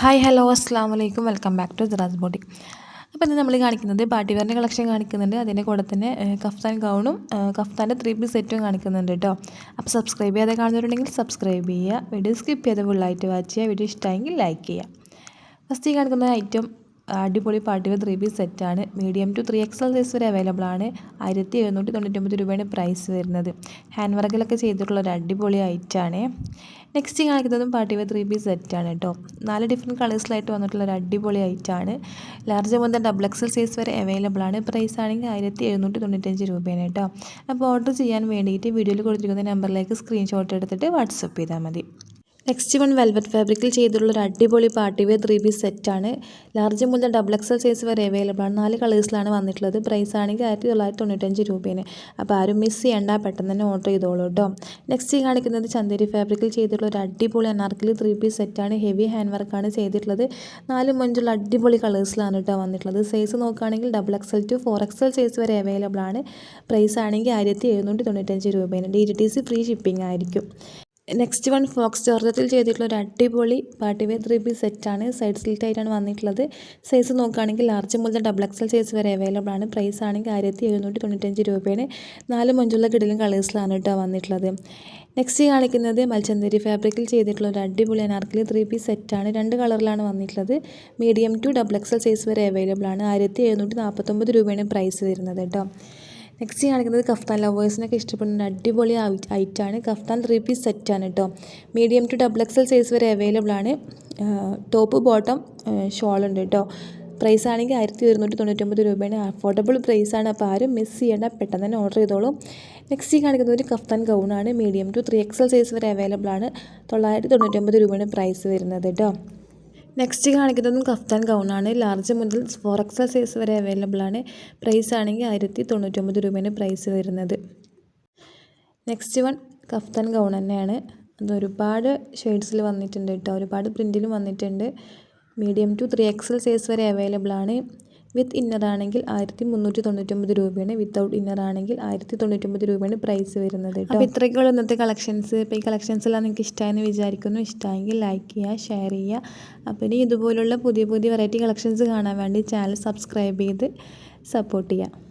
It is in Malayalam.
ഹായ് ഹലോ അസ്സാം വലൈക്കും welcome back to Siras boutique. അപ്പോൾ ഇന്ന് നമ്മൾ കാണിക്കുന്നത് പാർട്ടി വെയറിൻ്റെ കളക്ഷൻ കാണിക്കുന്നുണ്ട്. അതിൻ്റെ കൂടെ തന്നെ കഫ്താൻ ഗൗണും കഫ്താൻ്റെ 3 പീസ് സെറ്റും കാണിക്കുന്നുണ്ട് കേട്ടോ. അപ്പോൾ സബ്സ്ക്രൈബ് ചെയ്യാതെ കാണുന്നവരുണ്ടെങ്കിൽ സബ്സ്ക്രൈബ് ചെയ്യുക. വീഡിയോ സ്കിപ്പ് ചെയ്ത് ഫുള്ളായിട്ട് വാച്ച് ചെയ്യുക. വീഡിയോ ഇഷ്ടമെങ്കിൽ ലൈക്ക് ചെയ്യുക. ഫസ്റ്റ് കാണിക്കുന്ന ഐറ്റം അടിപൊളി പാർട്ടി വെയർ 3 പീസ് സെറ്റാണ്. മീഡിയം ടു 3XL സൈസ് വരെ അവൈലബിൾ ആണ്. 1799 രൂപയാണ് പ്രൈസ് വരുന്നത്. ഹാൻഡ് വർക്കിലൊക്കെ ചെയ്തിട്ടുള്ള ഒരു അടിപൊളി ഐറ്റമാണ്. നെക്സ്റ്റ് കാണിക്കുന്നതും പാർട്ടി വെയർ 3 പീസ് സെറ്റാണ് കേട്ടോ. 4 ഡിഫറെൻറ്റ് കളേഴ്സിലായിട്ട് വന്നിട്ടുള്ള ഒരു അടിപൊളി ഐറ്റമാണ്. ലാർജ് മുതൽ XXL സൈസ് വരെ അവൈലബിൾ ആണ്. പ്രൈസ് ആണെങ്കിൽ 1795 രൂപയാണ് കേട്ടോ. അപ്പോൾ ഓർഡർ ചെയ്യാൻ വേണ്ടിയിട്ട് വീഡിയോയിൽ കൊടുത്തിരിക്കുന്ന നമ്പറിലേക്ക് സ്ക്രീൻഷോട്ട് എടുത്തിട്ട് വാട്സപ്പ് ചെയ്താൽ മതി. നെക്സ്റ്റ് വൺ വെൽവെറ്റ് ഫാബ്രിക്കിൽ ചെയ്തിട്ടുള്ള ഒരു അടിപൊളി പാർട്ടി വെയർ 3 പീസ് സെറ്റാണ്. ലാർജ് മുതൽ XXL സൈസ് വരെ അവൈലബിൾ ആണ്. 4 കളേഴ്സിലാണ് വന്നിട്ടുള്ളത്. പ്രൈസ് ആണെങ്കിൽ 1995 രൂപയാണ്. അപ്പോൾ ആരും മിസ് ചെയ്യേണ്ട, പെട്ടെന്ന് തന്നെ ഓർഡർ ചെയ്തോളൂ കേട്ടോ. നെക്സ്റ്റ് കാണിക്കുന്നത് ചന്ദേരി ഫാബ്രിക്കിൽ ചെയ്തിട്ടുള്ള ഒരു അടിപൊളി അനാർക്കലി 3 പീസ് സെറ്റാണ്. ഹെവി ഹാൻഡ് വർക്കാണ് ചെയ്തിട്ടുള്ളത്. 4 മഞ്ചുള്ള അടിപൊളി കളേഴ്സിലാണ് കേട്ടോ വന്നിട്ടുള്ളത്. സൈസ് നോക്കുകയാണെങ്കിൽ XXL to 4XL സൈസ് വരെ അവൈലബിൾ ആണ്. പ്രൈസ് ആണെങ്കിൽ 1795 രൂപയാണ്. DTC ഫ്രീ ഷിപ്പിംഗ് ആയിരിക്കും. നെക്സ്റ്റ് വൺ ഫോക്സ് ജോർജറ്റിൽ ചെയ്തിട്ടുള്ള ഒരു അടിപൊളി പാർട്ടി വെയർ 3 പീസ് സെറ്റാണ്. സൈഡ് സ്ലിറ്റ് ആയിട്ടാണ് വന്നിട്ടുള്ളത്. സൈസ് നോക്കുകയാണെങ്കിൽ ലാർജ് മുതൽ XXL സൈസ് വരെ അവൈലബിൾ ആണ്. പ്രൈസ് ആണെങ്കിൽ 1795 രൂപയാണ്. 4 മഞ്ചുള്ള കിടിലും കളേഴ്സിലാണ് കേട്ടോ വന്നിട്ടുള്ളത്. നെക്സ്റ്റ് കാണിക്കുന്നത് മൽച്ചന്തേരി ഫാബ്രിക്കിൽ ചെയ്തിട്ടുള്ള ഒരു അടിപൊളി അനാർക്കലി 3 പീസ് സെറ്റാണ്. 2 കളറിലാണ് വന്നിട്ടുള്ളത്. മീഡിയം ടു XXL സൈസ് വരെ അവൈലബിൾ ആണ്. 1749 രൂപയാണ് പ്രൈസ് വരുന്നത് കേട്ടോ. നെക്സ്റ്റ് കാണിക്കുന്നത് കഫ്താൻ ലവേഴ്സിനൊക്കെ ഇഷ്ടപ്പെടുന്ന അടിപൊളി ഐറ്റാണ്. കഫ്താൻ 3 പീസ് സെറ്റാണ് കേട്ടോ. മീഡിയം ടു XXL സൈസ് വരെ അവൈലബിൾ ആണ്. ടോപ്പ് ബോട്ടം ഷോൾ ഉണ്ട് കേട്ടോ. പ്രൈസ് ആണെങ്കിൽ 1299 രൂപയാണ്. അഫോർഡബിൾ പ്രൈസാണ്. അപ്പോൾ ആരും മിസ് ചെയ്യേണ്ട, പെട്ടെന്ന് തന്നെ ഓർഡർ ചെയ്തോളൂ. നെക്സ്റ്റ് കാണിക്കുന്നത് ഒരു കഫ്താൻ ഗൗണാണ്. മീഡിയം ടു 3XL സൈസ് വരെ അവൈലബിൾ ആണ്. 999 രൂപയാണ് പ്രൈസ് വരുന്നത് കേട്ടോ. നെക്സ്റ്റ് കാണിക്കുന്നതും കഫ്താൻ ഗൗണാണ്. ലാർജ് മുതൽ 4XL സൈസ് വരെ അവൈലബിൾ ആണ്. പ്രൈസ് ആണെങ്കിൽ 1099 രൂപയാണ് പ്രൈസ് വരുന്നത്. നെക്സ്റ്റ് വൺ കഫ്താൻ ഗൗൺ തന്നെയാണ്. അത് ഒരുപാട് ഷെയ്ഡ്സിൽ വന്നിട്ടുണ്ട് കേട്ടോ. ഒരുപാട് പ്രിൻറ്റിലും വന്നിട്ടുണ്ട്. മീഡിയം ടു 3XL സൈസ് വരെ അവൈലബിൾ ആണ്. വിത്ത് ഇന്നർ ആണെങ്കിൽ 1399 രൂപയാണ്. വിത്തൗട്ട് ഇന്നർ ആണെങ്കിൽ 1099 രൂപയാണ് പ്രൈസ് വരുന്നത്. അപ്പോൾ ഇത്രയൊക്കെയുള്ള ഇന്നത്തെ കളക്ഷൻസ്. ഇപ്പോൾ ഈ കളക്ഷൻസ് എല്ലാം നിങ്ങൾക്ക് ഇഷ്ടമായെന്ന് വിചാരിക്കുന്നു. ഇഷ്ടമായെങ്കിൽ ലൈക്ക് ചെയ്യുക, ഷെയർ ചെയ്യുക. അപ്പോൾ ഇനി ഇതുപോലുള്ള പുതിയ പുതിയ വെറൈറ്റി കളക്ഷൻസ് കാണാൻ വേണ്ടി ചാനൽ സബ്സ്ക്രൈബ് ചെയ്ത് സപ്പോർട്ട് ചെയ്യുക.